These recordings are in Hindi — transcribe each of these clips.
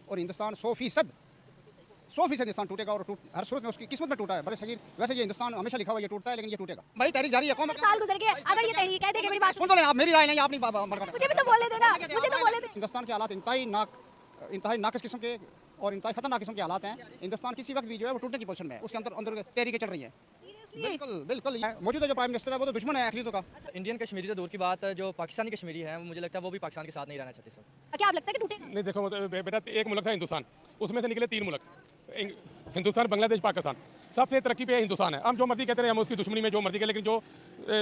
और हिंदुस्तान 100% हिंदुस्तान टूटेगा और हर सूरत में उसकी किस्मत में टूटा है बड़े सगीर। वैसे ये हिंदुस्तान हमेशा लिखा हुआ ये टूटता है, लेकिन ये टूटेगा। भाई तहरीक जारी है, कौन साल गुजर गए, अगर ये तहरीक कहते कि मेरी बात सुन तो लें आप, मेरी राय नहीं, आप नहीं मुझे भी तो बोलने देना, मुझे तो बोलने दे। हिंदुस्तान के हालात इंतहाई नाकिस किस्म के और इंतहाई खतरनाक किस्म के हालात हैं। हिंदुस्तान किसी वक्त भी जो है वो टूटने की पोजीशन में है, उसके अंदर तहरीकें चल रही हैं। बिल्कुल मौजूदा जो प्राइम मिनिस्टर है वो तो दुश्मन है अखिलीतों का। इंडियन कश्मीरी तो दूर की बात, जो पाकिस्तानी कश्मीरी है मुझे लगता है वो भी पाकिस्तान के साथ नहीं रहना चाहते सर। क्या आप लगता है कि टूटेगा? नहीं देखो बेटा, एक मुल्क था हिंदुस्तान, उसमें से निकले 3 मुल्क, हिंदुस्तान, बांग्लादेश, पाकिस्तान। सबसे तरक्की पे हिंदुस्तान है। हम जो मर्जी कहते रहे, हम उसकी दुश्मनी में जो मर्जी करें, लेकिन जो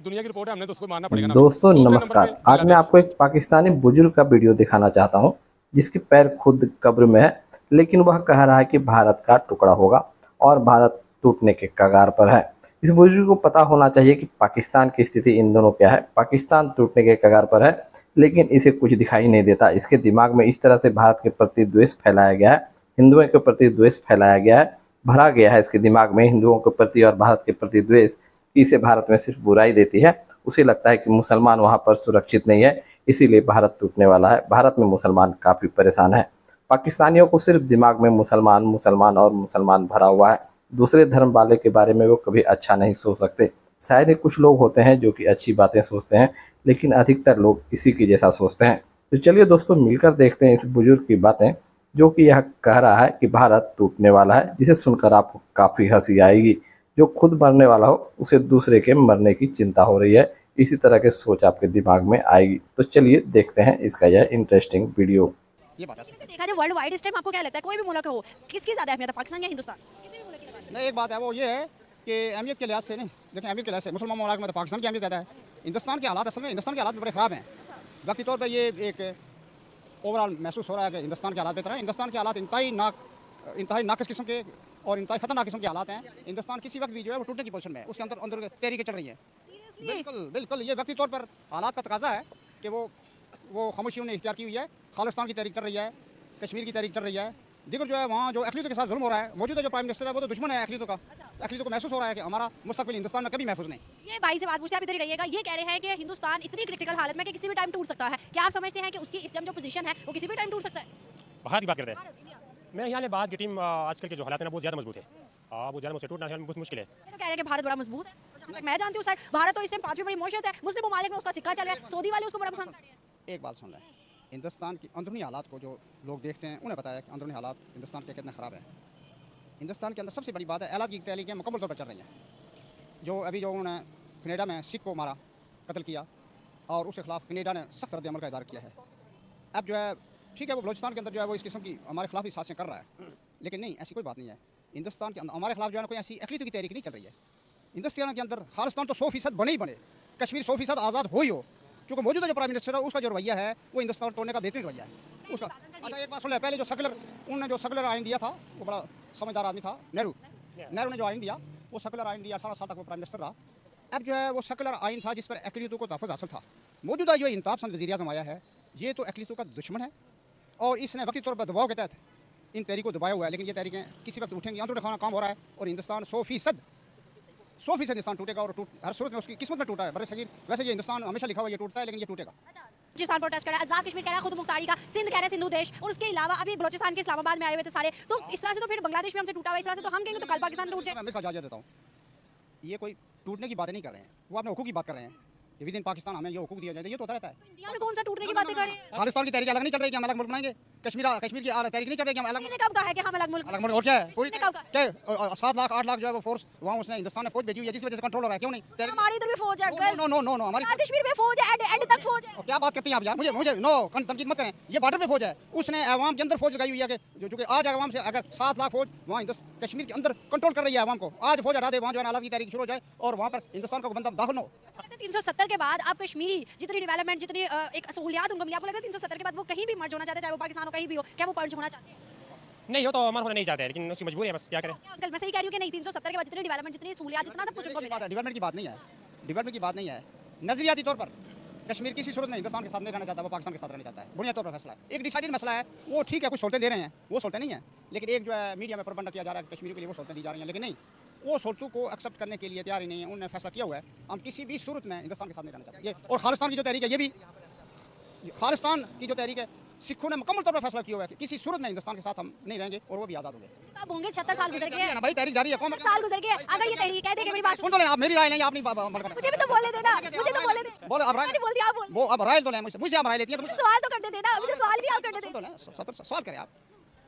दुनिया की रिपोर्ट है हमने तो उसको मानना पड़ेगा ना। दोस्तों नमस्कार, आज मैं आपको एक पाकिस्तानी बुजुर्ग का वीडियो दिखाना चाहता हूं, जिसके पैर खुद कब्र में है, लेकिन वह कह रहा है कि भारत का टुकड़ा होगा और भारत टूटने के कगार पर है। इस बुजुर्ग को पता होना चाहिए कि पाकिस्तान की स्थिति इन दोनों क्या है। पाकिस्तान टूटने के कगार पर है, लेकिन इसे कुछ दिखाई नहीं देता। इसके दिमाग में इस तरह से भारत के प्रति द्वेष फैलाया गया है, हिंदुओं के प्रति द्वेष फैलाया गया है, भरा गया है इसके दिमाग में हिंदुओं के प्रति और भारत के प्रति द्वेष। इसे भारत में सिर्फ बुराई देती है। उसे लगता है कि मुसलमान वहाँ पर सुरक्षित नहीं है, इसीलिए भारत टूटने वाला है। भारत में मुसलमान काफ़ी परेशान है। पाकिस्तानियों को सिर्फ दिमाग में मुसलमान मुसलमान और मुसलमान भरा हुआ है। दूसरे धर्म वाले के बारे में वो कभी अच्छा नहीं सोच सकते। शायद ही कुछ लोग होते हैं जो कि अच्छी बातें सोचते हैं, लेकिन अधिकतर लोग इसी की जैसा सोचते हैं। तो चलिए दोस्तों, मिलकर देखते हैं इस बुजुर्ग की बातें, जो कि यह कह रहा है कि भारत टूटने वाला है, जिसे सुनकर आपको काफ़ी हंसी आएगी। जो खुद मरने वाला हो उसे दूसरे के मरने की चिंता हो रही है, इसी तरह के सोच आपके दिमाग में आएगी। तो चलिए देखते हैं इसका यह इंटरेस्टिंग वीडियो। ये बात है। देखा जाए वर्ल्ड वाइड इस टाइम आपको क्या लगता है, कोई भी मुल्क हो, किसकी ज्यादा अहमियत है, पाकिस्तान या हिंदुस्तान? नहीं, एक बात है वो ये है कि अहमियत के लिहाज से नहीं, देखें अहमियत के लिहाज से मुसलमान ममालिक में तो पाकिस्तान की अहमियत ज़्यादा है। हिंदुस्तान के हालात असल में हिंदुस्तान के हालात बड़े ख़राब हैं। वक्ती तौर पर ये एक ओवरऑल महसूस हो रहा है कि हिंदुस्तान के हालात बेहतर हैं। हिंदुस्तान के हालात इंतहाई नाकिस किस्म के और इंतहाई खतरनाक किस्म के हालात हैं। हिंदुस्तान किसी वक्त भी जो है वो टूटने की पोजीशन में है, उसके अंदर तहरीकें चल रही हैं। बिल्कुल ये वक्ती तौर पर हालात का तकाजा है कि वो खामोशी उन्हें इख्तियार की हुई है। खालिस्तान की तहरीक चल रही है, कश्मीर की तहरीक चल रही है। दिगर जो है वहाँ जो अखिलीतों के साथ जुल्म हो रहा है। मौजूदा जो प्राइम मिनिस्टर है वो तो दुश्मन है अखिलीतों का। अखिलीतों को महसूस हो रहा है कि हमारा मुस्तकबिल हिंदुस्तान में कभी महफूज नहीं। ये भाई से बात पूछते आप इधर ही रहिएगा। ये कह रहे हैं कि हिंदुस्तान इतनी क्रिटिकल हालत में कि किसी भी टाइम टूट सकता है। क्या आप समझते हैं कि उसकी इस टाइम जो पोजीशन है वो किसी भी टाइम टूट सकता है? भारत की बात करते हैं। मेरे ख्याल में भारत की टीम आजकल के जो हालात है ना बहुत ज़्यादा मजबूत है। वो ज़्यादा मुझसे टूटना बहुत मुश्किल है। तो कह रहे हैं कि भारत बड़ा मजबूत है। जहाँ तक मैं जानती हूँ सर, भारत तो इस टाइम 5वीं बड़ी मौशियत है। मुस्लिम ममालिक में उसका सिक्का चल रहा है, सऊदी वाले उसको बड़ा पसंद कर रहे हैं। एक बात सुन लें, हिंदुस्तान की अंदरूनी हालात को जो लोग देखते हैं उन्हें पता है कि अंदरूनी हालात हिंदुस्तान के कितने ख़राब हैं। हिंदुस्तान के अंदर सबसे बड़ी बात है एलाद की तहरीकें मुकम्मल तौर पर चल रही हैं। जो अभी जो उन्होंने कनाडा में सिख को मारा, कत्ल किया और उसके खिलाफ कनाडा ने सख्त रद्द अमल का इज़हार किया है। अब जो है ठीक है, वो बलोचिस्तान के अंदर जो है वो इस किस्म की हमारे खिलाफ ही साजिशें कर रहा है, लेकिन नहीं, ऐसी कोई बात नहीं है। हिंदुस्तान के अंदर हमारे खिलाफ जो है कोई ऐसी अक़लियत की तहरीक नहीं चल रही है। हिंदुस्तान के अंदर खालिस्तान तो 100% बने ही बने, कश्मीर 100% आज़ाद हो ही हो। क्योंकि मौजूदा जो प्राइम मिनिस्टर है उसका जो रवैया है वो हिंदुस्तान तोड़ने का बेहतरीन रवैया है उसका। अच्छा एक बात सुन ले, पहले जो उन्होंने जो सेकुलर आइन दिया था वो बड़ा समझदार आदमी था, नेहरू ने जो आइन दिया वो सेकुलर आइन दिया। 18 साल तक वो प्राइम मिनिस्टर रहा। अब जो है वो सेकुलर आइन था जिस पर अक़लियतों को तहफ़्फ़ुज़ हासिल था। मौजूदा जो इंताब पसंद वज़ीर आज़म आया है ये तो अक़लियतों का दुश्मन है और इसने वक्ती तौर पर दबाव के तहत इन तहरीकों को दबाया हुआ है। लेकिन ये तहरीकें किसी वक्त उठेंगी, अंदरूनी खाना काम हो रहा है और हिंदुस्तान 100% हिंदुस्तान टूटेगा और हर सूरत में उसकी किस्मत में टूटा है बड़े सगीर। वैसे ये हिंदुस्तान हमेशा लिखा हुआ ये टूटता है, लेकिन ये टूटेगा। बलूचिस्तान प्रोटेस्ट कर रहा है, आजाद कश्मीर कह रहा है, खुद मुख्तारी का, सिंध कह रहा है सिंधु देश, और उसके अलावा अभी बलूचिस्तान के इस्लामाबाद में आए हुए थे सारे। तो इस तरह से तो फिर बांग्लादेश में हमसे टूटा हुआ, इस तरह से तो हम कहेंगे तो कल पाकिस्तान टूट जाए। मैं इसका जायजा देता हूँ, ये कोई टूटने की बातें नहीं कर रहे हैं, वो अपने हुकूक की बात कर रहे हैं। विद इन पाकिस्तान हमें ये हुकूक दिया जाए, ये तो होता रहता है। इंडिया में कौन सा टूटने की बातें कर रहे हैं? खालिस्तान की तहरीक अलग नहीं चल रही कि हम अलग मुल्क बनाएंगे। कश्मीर की तहरीक नहीं चल रही कि हम अलग कब कहा है कि हम अलग मुल्क? और क्या है पूरी किसने कब कहा? क्या 7 लाख 8 लाख जो है वो फोर्स वहाँ उसने हिंदुस्तान ने फौज भेजी हुई है जिस वजह से कंट्रोल हो रहा है। क्यों नहीं हमारी इधर भी फौज है कल। नो हमारी कश्मीर में फौज है, एंड तक फौज है। क्या बात करती हैं आप यार? मुझे नो तनकीद मत करें। ये बॉर्डर पे फौज है, उसने अवाम के अंदर फौज लगाई हुई है कि जो कि आज अवाम से अगर 7 लाख फौज वहाँ कश्मीर के अंदर कंट्रोल कर रही है अवाम को, आज फौज हटा दे वहाँ जो है हालात की तहरीक शुरू हो जाए और वहाँ पर हिंदुस्तान का बंदा दाखिल हो। 370 के बाद आप कश्मीरी जितनी डेवलपमेंट, जितनी एक सहूलियात उनको मिली, आपको लगता है 370 के बाद वो कहीं भी मर्ज होना चाहते हैं, चाहे वो पाकिस्तान हो कहीं भी हो, क्या वो मर्ज होना चाहते हैं? नहीं, वो तो अमर होना नहीं चाहते, लेकिन उसकी मजबूरी है, बस क्या करें। अंकल मैं सही कह रही हूँ कि नहीं, 370 के बाद जितनी डेवलपमेंट, जितनी सहूलियात, जितना सब कुछ उनको मिला। डेवलपमेंट की बात नहीं है, डेवलपमेंट की बात नहीं है। नजरियाती तौर पर कश्मीर किसी सूरत में हिंदुस्तान के साथ नहीं रहना चाहता, वो पाकिस्तान के साथ रहना चाहता है। बुनियादी तौर पर फैसला है, एक डिसाइडेड मसला है। वो ठीक है, कुछ सहूलतें दे रहे हैं, वो सहूलतें नहीं है, लेकिन एक जो है मीडिया में प्रबंध किया जा रहा है कश्मीर के लिए वो सहूलतें दी जा रही हैं, लेकिन नहीं, वो सहूलतों को एक्सेप्ट करने के लिए तैयार ही नहीं है। उन्होंने फैसला किया हुआ है हम किसी भी सूरत में हिंदुस्तान के साथ नहीं रहना चाहते। ये और खालिस्तान की जो तहरीक है, ये भी खालिस्तान की जो तहरीक है सिखों ने मुकम्मल तौर पर फैसला किया हुआ है कि किसी सूरत में हिंदुस्तान के साथ हम नहीं रहेंगे और वो भी आज़ाद होंगे। कब होंगे? 76 साल गुजर गए हैं। भाई तहरीक जारी है, कौन साल गुजर गए, अगर ये तहरीक कहते कि मेरी बात सुन तो लें, आप मेरी राय नहीं, आप नहीं मुझे भी तो बोलने देना, मुझे तो बोलने दे। बोलो, अब राय मैंने बोल दिया, आप बोल। वो अब राय तो लें मुझसे आप राय लेती हैं तो मुझे सवाल तो करने देना, मुझे सवाल भी आप करने सुन तो देना। लें, सवाल करें आप।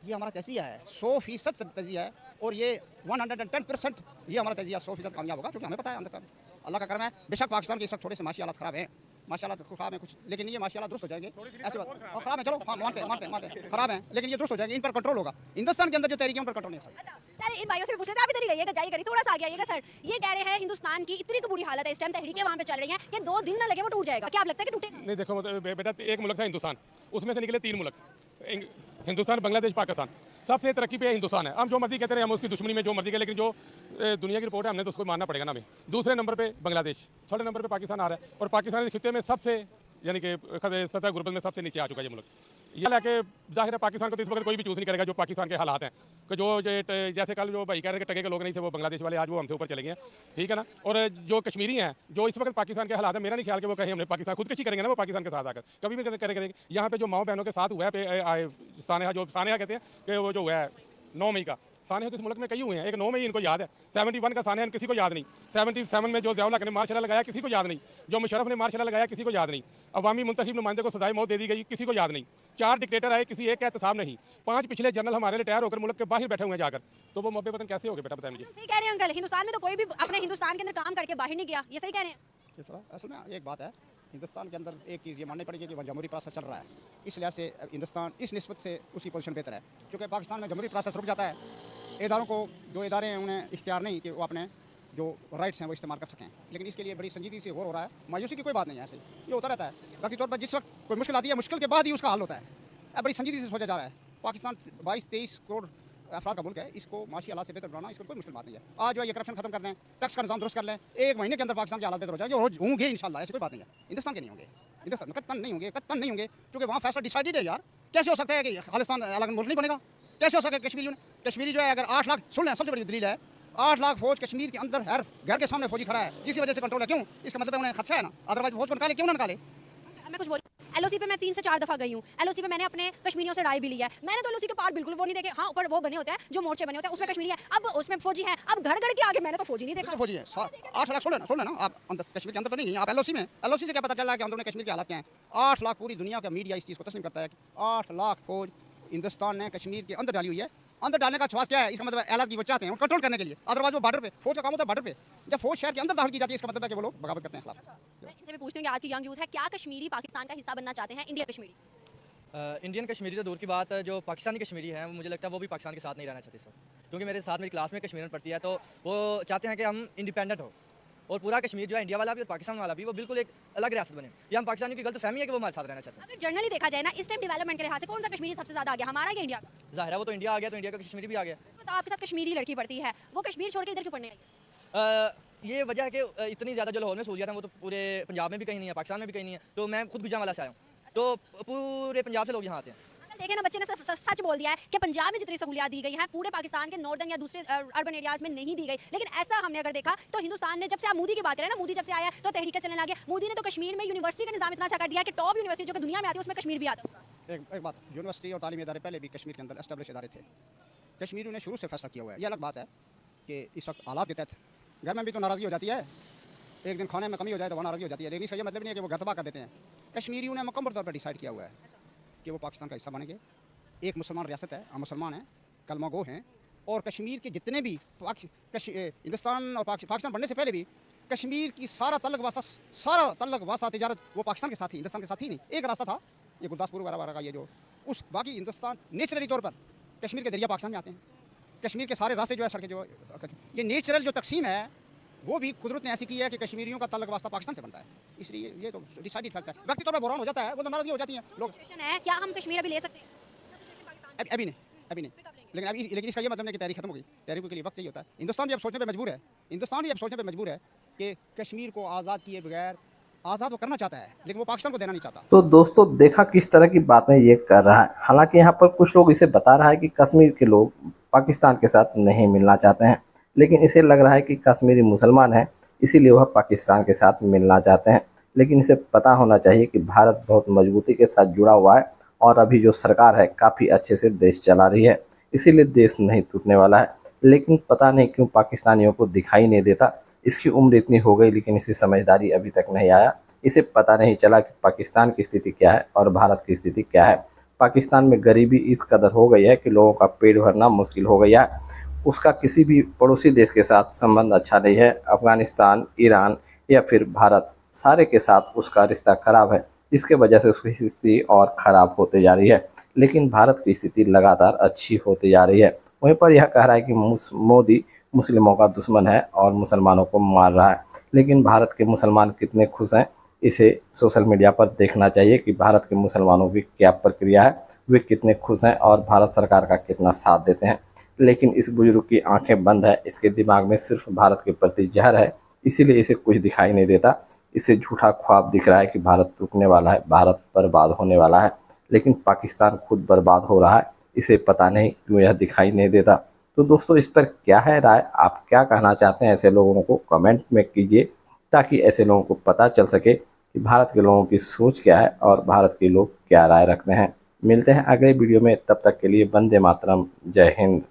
ये हमारा तजिया है, 100% तजिया है और ये 110% ये हमारा तजिया 100% कामयाब होगा, क्योंकि हमें पता है अंदर तक अल्लाह का करम है। बेशक पाकिस्तान के इस वक्त थोड़े से माशी हालात ख़राब हैं, माशी हालात ख़राब हैं कुछ, लेकिन ये माशी हालात दुरुस्त हो जाएंगे। ऐसी बात और ख़राब है, चलो हाँ मानते हैं ख़राब हैं, लेकिन ये दुरुस्त हो जाएंगे, इन पर कंट्रोल होगा। हिंदुस्तान के अंदर जो तहरीक है उन पर कंट्रोल नहीं हो सकता। अच्छा, चलिए इन भाइयों से भी पूछ लेते हैं, आप इधर ही रहिएगा, जाइए करिए, थोड़ा सा आगे आइएगा सर। ये कह रहे हैं हिंदुस्तान की इतनी तो बुरी हालत है इस टाइम, तहरीकें वहाँ पे चल रही हैं कि 2 दिन ना लगे वो टूट जाएगा। क्या आप लगता है कि टूटेगा? नहीं देखो बेटा, एक मुल्क था हिंदुस्तान, उसमें से निकले 3 मुल्क, हिंदुस्तान, बांग्लादेश, पाकिस्तान। सबसे तरक्की पे हिंदुस्तान है। हम जो मर्जी कहते रहे, हम उसकी दुश्मनी में जो मर्जी करें, लेकिन जो दुनिया की रिपोर्ट है हमने तो उसको मानना पड़ेगा ना हमें। दूसरे नंबर पे बांग्लादेश, थर्ड नंबर पे पाकिस्तान आ रहा है, और पाकिस्तान इस खित्ते में सबसे यानी कि सतह गुर्बत में सबसे नीचे आ चुका है ये मुल्क। ये लेके जाहिर है पाकिस्तान को तो इस वक्त कोई भी चूज़ नहीं करेगा जो पाकिस्तान के हालात हैं कि जो जैसे कल जो भाई कह रहे हैं कि टके के लोग नहीं थे वो बांग्लादेश वाले, आज वो हमसे ऊपर चले गए, ठीक है ना। और जो कश्मीरी हैं जो इस वक्त पाकिस्तान के हालात है, मेरा नहीं ख्याल कि वो कहीं हमने पाकिस्तान खुदकशी करेंगे ना, वो पाकिस्तान के साथ आकर कभी भी करेंगे। यहाँ पे जो माओ बहनों के साथ हुआ है सानेहा कहते हैं कि वो जो हुआ है 9 मई का सानेहा, तो इस मुल्क में कई हुए हैं, एक 9 मई इनको याद है, 71 का सानेहा किसी को याद नहीं, 77 में जो ज़ियाउल हक ने मार्शल लगाया किसी को याद नहीं, जो मुशर्रफ ने मार्शल लगाया किसी को याद नहीं, अवामी मुंतखब नुमाइंदे को सजाए मौत दे दी गई किसी को याद नहीं, 4 डिक्टेटर आए किसी एक का एहतसाब नहीं, 5 पिछले जनरल हमारे रिटायर होकर मुल्क के बाहर बैठे हुए हैं जाकर, तो वो मौके वतन कैसे हो गए बेटा, बताएं मुझे। सही कह रहे हैं अंकल, हिंदुस्तान में तो कोई भी अपने हिंदुस्तान के अंदर काम करके बाहर नहीं गया, ये सही कह रहे हैं। किस तरह असल में एक बात है, हिंदुस्तान के अंदर एक चीज़ ये माननी पड़ेगी कि वह जमहूरी प्रोसेस चल रहा है, इस लिहाज से हिंदुस्तान इस निस्बत से उसकी पोजीशन बेहतर है, क्योंकि पाकिस्तान में जमहूरी प्रोसेस रुक जाता है, इदारों को जो इदारे हैं उन्हें इख्तियार नहीं कि वो अपने जो राइट्स हैं वो इस्तेमाल कर सकें, लेकिन इसके लिए बड़ी संजीदगी से गौर हो रहा है। मायूसी की कोई बात नहीं है, ऐसे ये होता रहता है। बाकी तौर पर जिस वक्त कोई मुश्किल आती है, मुश्किल के बाद ही उसका हल होता है। अब बड़ी संजीदगी से सोचा जा रहा है। पाकिस्तान 22-23 करोड़ अफराद का मुल्क है, इसको माशी हालात से बेहतर बनाना इसको कोई मुश्किल बात नहीं है। आज जो ये करप्शन खत्म कर दें, टैक्स का निज़ाम दुरुस्त कर लें, 1 महीने के अंदर पाकिस्तान के हालात बेहतर हो जाएंगे और होंगे इंशाल्लाह, ऐसी कोई बात नहीं है। हिंदुस्तान के नहीं होंगे, हिंदुस्तान में कत्तन नहीं होंगे, क्योंकि वहाँ फैसला डिसाइडेड है यार। कैसे हो सकता है कि खालिस्तान अलग मुल्क नहीं बनेगा? कैसे हो सकता है? कश्मीरी जो है अगर 8 लाख, सुन लें सबसे बड़ी दलील है, 8 लाख फौज कश्मीर के अंदर हर घर के सामने फौजी खड़ा है, जिसकी वजह से कंट्रोल है। क्यों? इसका मतलब है उन्हें खदशा है ना, अदरवाइज फौज को निकाले क्यों ना निकाले। मैं कुछ बोल, एलओसी पे मैं 3 से 4 दफ़ा गई हूँ, एलओसी पे मैंने अपने कश्मीरियों से राय भी ली है। मैंने तो एलओसी के पार्ट बिल्कुल वो नहीं देखे, हाँ ऊपर वो बने होते हैं जो मोर्चे बने होते हैं उसमें कश्मीरी है, अब उसमें फौजी है, अब घर घर के आगे मैंने तो फौजी नहीं देखा। फौजी है 8 लाख, सुन लेना आप अंदर कश्मीर के अंदर तो नहीं, आप एलओसी में, एलओसी से क्या पता चल रहा है कि अंदर कश्मीर के हालात क्या हैं। 8 लाख, पूरी दुनिया का मीडिया इस चीज़ को तस्लीम करता है कि 8 लाख फौज हिंदुस्तान ने कश्मीर के अंदर डाली हुई है। अंदर डालने का ख्वास क्या है? इसका मतलब एलान की वो चाहते हैं कंट्रोल करने के लिए, अदरवाइज वो बॉर्डर पे, फौज का काम होता है बॉर्डर पे। जब फौज शहर के अंदर दाखिल की जाती है इसका मतलब है कि वो लोग बगावत करते हैं खिलाफ। मैं इनसे भी पूछती हूँ कि आज की यंग यूथ है, क्या कश्मीरी पाकिस्तान का हिस्सा बनना चाहते हैं? इंडिया कश्मीरी, इंडियन कश्मीरी तो दूर की बात, जो पाकिस्तानी कश्मीरी है मुझे लगता है वो भी पाकिस्तान के साथ नहीं रहना चाहते सर, क्योंकि मेरे साथ मेरी क्लास में कश्मीरन पढ़ती है, तो वो चाहते हैं कि हम इंडिपेंडेंट हो और पूरा कश्मीर जो है इंडिया वाला भी और पाकिस्तान वाला भी वो बिल्कुल एक अलग रियासत बने। ये हम पाकिस्तानियों की गलत फहमी है कि वो हमारे साथ रहना चाहते हैं। अगर जनरली देखा जाए ना इस टाइम डेवलपमेंट के लिहाज से कौन सा कश्मीरी सबसे ज़्यादा आ गया, हमारा या इंडिया का? ज़ाहिर है वो तो इंडिया आ गया, तो इंडिया का कश्मीरी भी आ गया। तो आपके साथ कश्मीरी लड़की पढ़ती है, वो कश्मीर छोड़ के इधर क्यों पढ़ने आई? ये वजह है कि इतनी ज़्यादा जो लाहौर में सहूलियत है वो तो पूरे पंजाब में भी कहीं नहीं है, पाकिस्तान में भी कहीं नहीं है, तो मैं खुद गुजरांवाला से आया हूँ, तो पूरे पंजाब से लोग यहाँ आते हैं। देखें ना, बच्चे ने सच बोल दिया है कि पंजाब में जितनी सहूलियात दी गई हैं पूरे पाकिस्तान के नॉर्दर्न या दूसरे अर्बन एरियाज में नहीं दी गई। लेकिन ऐसा हमने अगर देखा तो हिंदुस्तान ने, जब से आप मोदी की बात करें ना, मोदी जब से आया तो तहरीकें चलने लगे। मोदी ने तो कश्मीर में यूनिवर्सिटी का निजाम इतना अच्छा कर दिया कि टॉप यूनिवर्सिटी जो कि दुनिया में आती है उसमें कश्मीर भी आता है। एक बात, यूनिवर्सिटी और तालीमी इदारे पहले भी कश्मीर के अंदर एस्टेब्लिश इदारे थे, कश्मीरियों ने शुरू से फैसला किया हुआ है। ये अलग बात है कि इस वक्त हालात के तहत घर में भी तो नाराज़गी हो जाती है, एक दिन खाने में कमी हो जाए तो वहाँ नाराज़गी हो जाती है, लेकिन इसका ये मतलब नहीं है कि वो घर तबाह कर देते हैं। कश्मीरियों ने मुकम्मल तौर पर डिसाइड किया हुआ है कि वो पाकिस्तान का हिस्सा बनेंगे। एक मुसलमान रियासत है, हम मुसलमान हैं, कलमा गो हैं, और कश्मीर के जितने भी हिंदुस्तान और पाकिस्तान बनने से पहले भी कश्मीर की सारा तल्लक वास्ता तिजारत वो पाकिस्तान के साथ ही, हिंदुस्तान के साथ ही नहीं। एक रास्ता था ये गुरदासपुर वगैरह का, ये जो उस बाकी हिंदुस्तान नेचुरली तौर पर कश्मीर के दरिया पाकिस्तान में आते हैं। कश्मीर के सारे रास्ते जो है सड़कें जो ये नेचुरल जो तकसीम है वो भी कुदरत ने ऐसी की है कि कश्मीरियों का तल्लक वास्ता पाकिस्तान से बनता है, इसलिए ये तो डिसाइडेड फैक्ट है। व्यक्ति तौर पर बुरान हो जाता है, वो तो नाराज़गी हो जाती है लोग। क्या हम कश्मीर अभी ले सकते हैं? अभी नहीं, लेकिन इसका ये मतलब नहीं कि तहरीक खत्म हो गई। तहरीक के लिए वक्त चाहिए होता है। हिंदुस्तान भी अब सोचने पे मजबूर है, कि कश्मीर को आज़ाद किए बगैर, आज़ाद वो करना चाहता है लेकिन वो पाकिस्तान को देना नहीं चाहता। तो दोस्तों देखा किस तरह की बातें ये कर रहा है। हालांकि यहाँ पर कुछ लोग इसे बता रहा है कि कश्मीर के लोग पाकिस्तान के साथ नहीं मिलना चाहते हैं, लेकिन इसे लग रहा है कि कश्मीरी मुसलमान है इसीलिए वह पाकिस्तान के साथ मिलना चाहते हैं। लेकिन इसे पता होना चाहिए कि भारत बहुत मजबूती के साथ जुड़ा हुआ है और अभी जो सरकार है काफ़ी अच्छे से देश चला रही है, इसीलिए देश नहीं टूटने वाला है। लेकिन पता नहीं क्यों पाकिस्तानियों को दिखाई नहीं देता। इसकी उम्र इतनी हो गई लेकिन इसे समझदारी अभी तक नहीं आया। इसे पता नहीं चला कि पाकिस्तान की स्थिति क्या है और भारत की स्थिति क्या है। पाकिस्तान में गरीबी इस कदर हो गई है कि लोगों का पेट भरना मुश्किल हो गया है। उसका किसी भी पड़ोसी देश के साथ संबंध अच्छा नहीं है। अफ़गानिस्तान, ईरान या फिर भारत, सारे के साथ उसका रिश्ता खराब है, जिसके वजह से उसकी स्थिति और ख़राब होते जा रही है। लेकिन भारत की स्थिति लगातार अच्छी होती जा रही है। वहीं पर यह कह रहा है कि मोदी मुस्लिमों का दुश्मन है और मुसलमानों को मार रहा है। लेकिन भारत के मुसलमान कितने खुश हैं, इसे सोशल मीडिया पर देखना चाहिए कि भारत के मुसलमानों की क्या प्रक्रिया है, वे कितने खुश हैं और भारत सरकार का कितना साथ देते हैं। लेकिन इस बुजुर्ग की आंखें बंद है, इसके दिमाग में सिर्फ भारत के प्रति जहर है, इसीलिए इसे कुछ दिखाई नहीं देता। इसे झूठा ख्वाब दिख रहा है कि भारत टूटने वाला है, भारत बर्बाद होने वाला है। लेकिन पाकिस्तान खुद बर्बाद हो रहा है, इसे पता नहीं क्यों यह दिखाई नहीं देता। तो दोस्तों, इस पर क्या है राय, आप क्या कहना चाहते हैं? ऐसे लोगों को कमेंट में कीजिए, ताकि ऐसे लोगों को पता चल सके कि भारत के लोगों की सोच क्या है और भारत के लोग क्या राय रखते हैं। मिलते हैं अगले वीडियो में, तब तक के लिए वंदे मातरम, जय हिंद।